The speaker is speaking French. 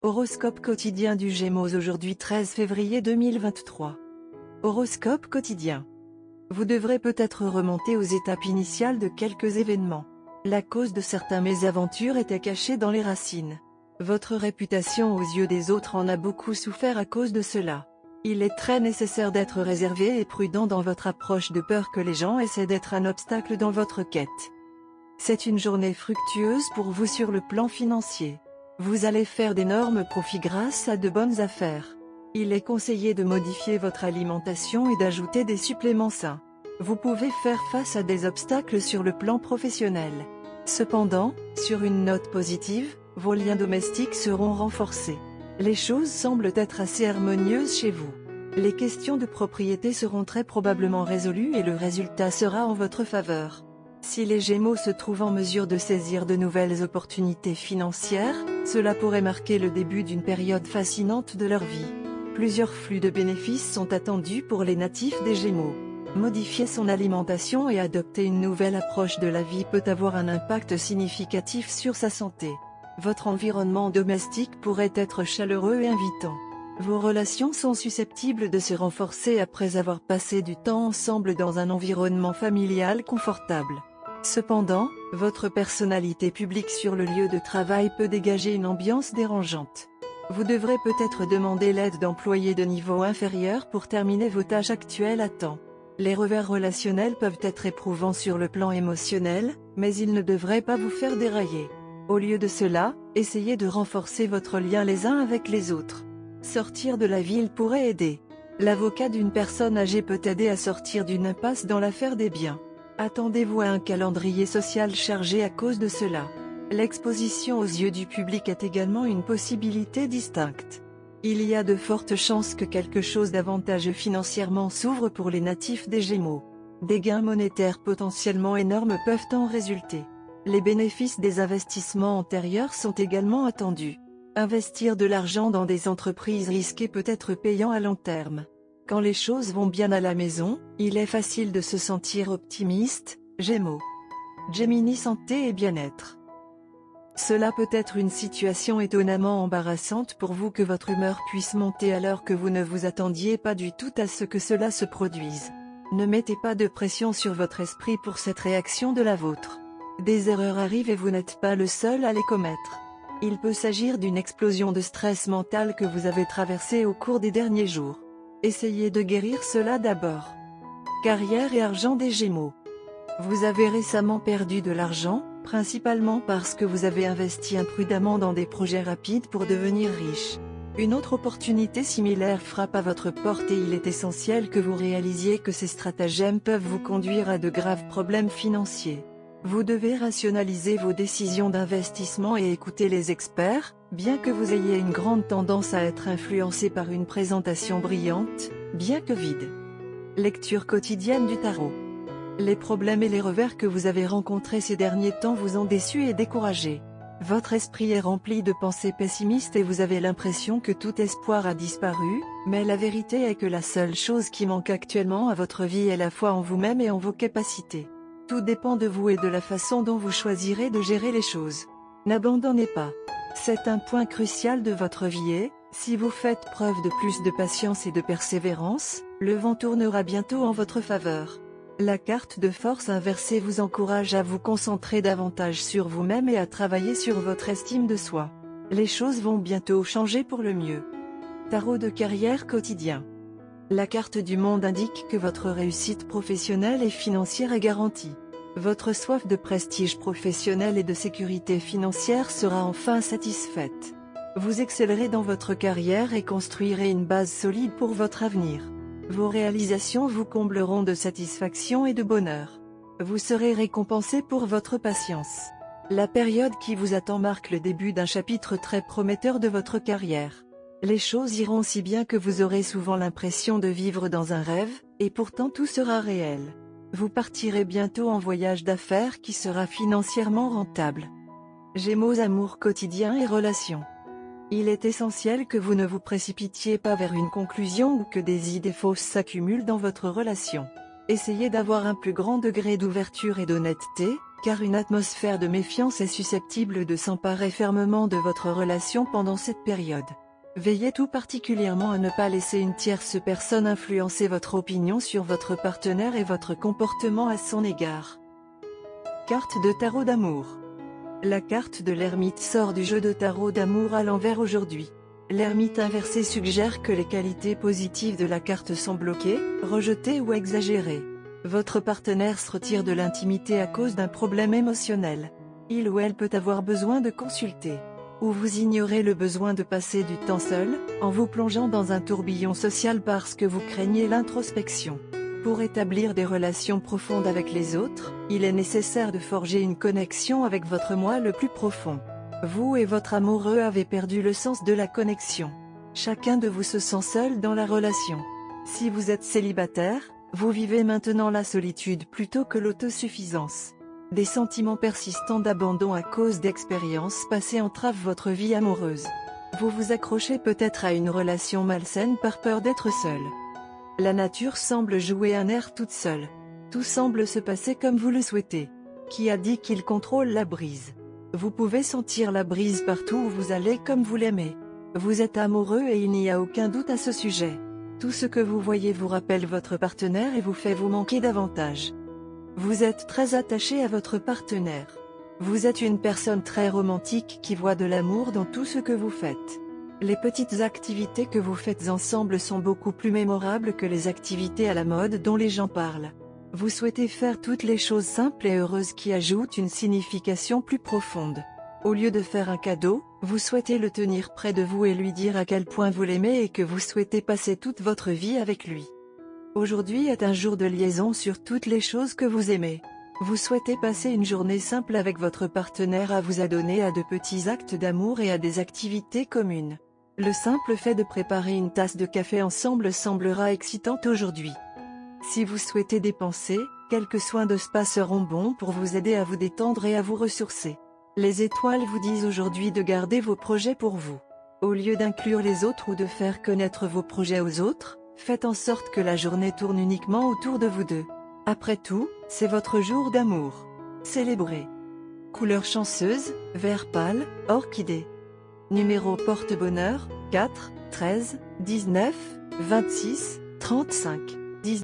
Horoscope quotidien du Gémeaux aujourd'hui 13 février 2023. Horoscope quotidien. Vous devrez peut-être remonter aux étapes initiales de quelques événements. La cause de certaines mésaventures était cachée dans les racines. Votre réputation aux yeux des autres en a beaucoup souffert à cause de cela. Il est très nécessaire d'être réservé et prudent dans votre approche de peur que les gens essaient d'être un obstacle dans votre quête. C'est une journée fructueuse pour vous sur le plan financier. Vous allez faire d'énormes profits grâce à de bonnes affaires. Il est conseillé de modifier votre alimentation et d'ajouter des suppléments sains. Vous pouvez faire face à des obstacles sur le plan professionnel. Cependant, sur une note positive, vos liens domestiques seront renforcés. Les choses semblent être assez harmonieuses chez vous. Les questions de propriété seront très probablement résolues et le résultat sera en votre faveur. Si les Gémeaux se trouvent en mesure de saisir de nouvelles opportunités financières, cela pourrait marquer le début d'une période fascinante de leur vie. Plusieurs flux de bénéfices sont attendus pour les natifs des Gémeaux. Modifier son alimentation et adopter une nouvelle approche de la vie peut avoir un impact significatif sur sa santé. Votre environnement domestique pourrait être chaleureux et invitant. Vos relations sont susceptibles de se renforcer après avoir passé du temps ensemble dans un environnement familial confortable. Cependant, votre personnalité publique sur le lieu de travail peut dégager une ambiance dérangeante. Vous devrez peut-être demander l'aide d'employés de niveau inférieur pour terminer vos tâches actuelles à temps. Les revers relationnels peuvent être éprouvants sur le plan émotionnel, mais ils ne devraient pas vous faire dérailler. Au lieu de cela, essayez de renforcer votre lien les uns avec les autres. Sortir de la ville pourrait aider. L'avocat d'une personne âgée peut aider à sortir d'une impasse dans l'affaire des biens. Attendez-vous à un calendrier social chargé à cause de cela. L'exposition aux yeux du public est également une possibilité distincte. Il y a de fortes chances que quelque chose d'avantageux financièrement s'ouvre pour les natifs des Gémeaux. Des gains monétaires potentiellement énormes peuvent en résulter. Les bénéfices des investissements antérieurs sont également attendus. Investir de l'argent dans des entreprises risquées peut être payant à long terme. Quand les choses vont bien à la maison, il est facile de se sentir optimiste, Gémeaux. Gemini santé et bien-être. Cela peut être une situation étonnamment embarrassante pour vous que votre humeur puisse monter alors que vous ne vous attendiez pas du tout à ce que cela se produise. Ne mettez pas de pression sur votre esprit pour cette réaction de la vôtre. Des erreurs arrivent et vous n'êtes pas le seul à les commettre. Il peut s'agir d'une explosion de stress mental que vous avez traversée au cours des derniers jours. Essayez de guérir cela d'abord. Carrière et argent des Gémeaux. Vous avez récemment perdu de l'argent, principalement parce que vous avez investi imprudemment dans des projets rapides pour devenir riche. Une autre opportunité similaire frappe à votre porte et il est essentiel que vous réalisiez que ces stratagèmes peuvent vous conduire à de graves problèmes financiers. Vous devez rationaliser vos décisions d'investissement et écouter les experts, bien que vous ayez une grande tendance à être influencé par une présentation brillante, bien que vide. Lecture quotidienne du tarot. Les problèmes et les revers que vous avez rencontrés ces derniers temps vous ont déçu et découragé. Votre esprit est rempli de pensées pessimistes et vous avez l'impression que tout espoir a disparu, mais la vérité est que la seule chose qui manque actuellement à votre vie est la foi en vous-même et en vos capacités. Tout dépend de vous et de la façon dont vous choisirez de gérer les choses. N'abandonnez pas. C'est un point crucial de votre vie et, si vous faites preuve de plus de patience et de persévérance, le vent tournera bientôt en votre faveur. La carte de force inversée vous encourage à vous concentrer davantage sur vous-même et à travailler sur votre estime de soi. Les choses vont bientôt changer pour le mieux. Tarot de carrière quotidien. La carte du monde indique que votre réussite professionnelle et financière est garantie. Votre soif de prestige professionnel et de sécurité financière sera enfin satisfaite. Vous excellerez dans votre carrière et construirez une base solide pour votre avenir. Vos réalisations vous combleront de satisfaction et de bonheur. Vous serez récompensé pour votre patience. La période qui vous attend marque le début d'un chapitre très prometteur de votre carrière. Les choses iront si bien que vous aurez souvent l'impression de vivre dans un rêve, et pourtant tout sera réel. Vous partirez bientôt en voyage d'affaires qui sera financièrement rentable. Gémeaux amour quotidien et relations. Il est essentiel que vous ne vous précipitiez pas vers une conclusion ou que des idées fausses s'accumulent dans votre relation. Essayez d'avoir un plus grand degré d'ouverture et d'honnêteté, car une atmosphère de méfiance est susceptible de s'emparer fermement de votre relation pendant cette période. Veillez tout particulièrement à ne pas laisser une tierce personne influencer votre opinion sur votre partenaire et votre comportement à son égard. Carte de tarot d'amour. La carte de l'ermite sort du jeu de tarot d'amour à l'envers aujourd'hui. L'ermite inversé suggère que les qualités positives de la carte sont bloquées, rejetées ou exagérées. Votre partenaire se retire de l'intimité à cause d'un problème émotionnel. Il ou elle peut avoir besoin de consulter. Ou vous ignorez le besoin de passer du temps seul, en vous plongeant dans un tourbillon social parce que vous craignez l'introspection. Pour établir des relations profondes avec les autres, il est nécessaire de forger une connexion avec votre moi le plus profond. Vous et votre amoureux avez perdu le sens de la connexion. Chacun de vous se sent seul dans la relation. Si vous êtes célibataire, vous vivez maintenant la solitude plutôt que l'autosuffisance. Des sentiments persistants d'abandon à cause d'expériences passées entravent votre vie amoureuse. Vous vous accrochez peut-être à une relation malsaine par peur d'être seul. La nature semble jouer un air toute seule. Tout semble se passer comme vous le souhaitez. Qui a dit qu'il contrôle la brise? Vous pouvez sentir la brise partout où vous allez comme vous l'aimez. Vous êtes amoureux et il n'y a aucun doute à ce sujet. Tout ce que vous voyez vous rappelle votre partenaire et vous fait vous manquer davantage. Vous êtes très attaché à votre partenaire. Vous êtes une personne très romantique qui voit de l'amour dans tout ce que vous faites. Les petites activités que vous faites ensemble sont beaucoup plus mémorables que les activités à la mode dont les gens parlent. Vous souhaitez faire toutes les choses simples et heureuses qui ajoutent une signification plus profonde. Au lieu de faire un cadeau, vous souhaitez le tenir près de vous et lui dire à quel point vous l'aimez et que vous souhaitez passer toute votre vie avec lui. Aujourd'hui est un jour de liaison sur toutes les choses que vous aimez. Vous souhaitez passer une journée simple avec votre partenaire à vous adonner à de petits actes d'amour et à des activités communes. Le simple fait de préparer une tasse de café ensemble semblera excitant aujourd'hui. Si vous souhaitez dépenser, quelques soins de spa seront bons pour vous aider à vous détendre et à vous ressourcer. Les étoiles vous disent aujourd'hui de garder vos projets pour vous. Au lieu d'inclure les autres ou de faire connaître vos projets aux autres, faites en sorte que la journée tourne uniquement autour de vous deux. Après tout, c'est votre jour d'amour. Célébrez. Couleur chanceuse, vert pâle, orchidée. Numéro porte-bonheur, 4, 13, 19, 26, 35, 10.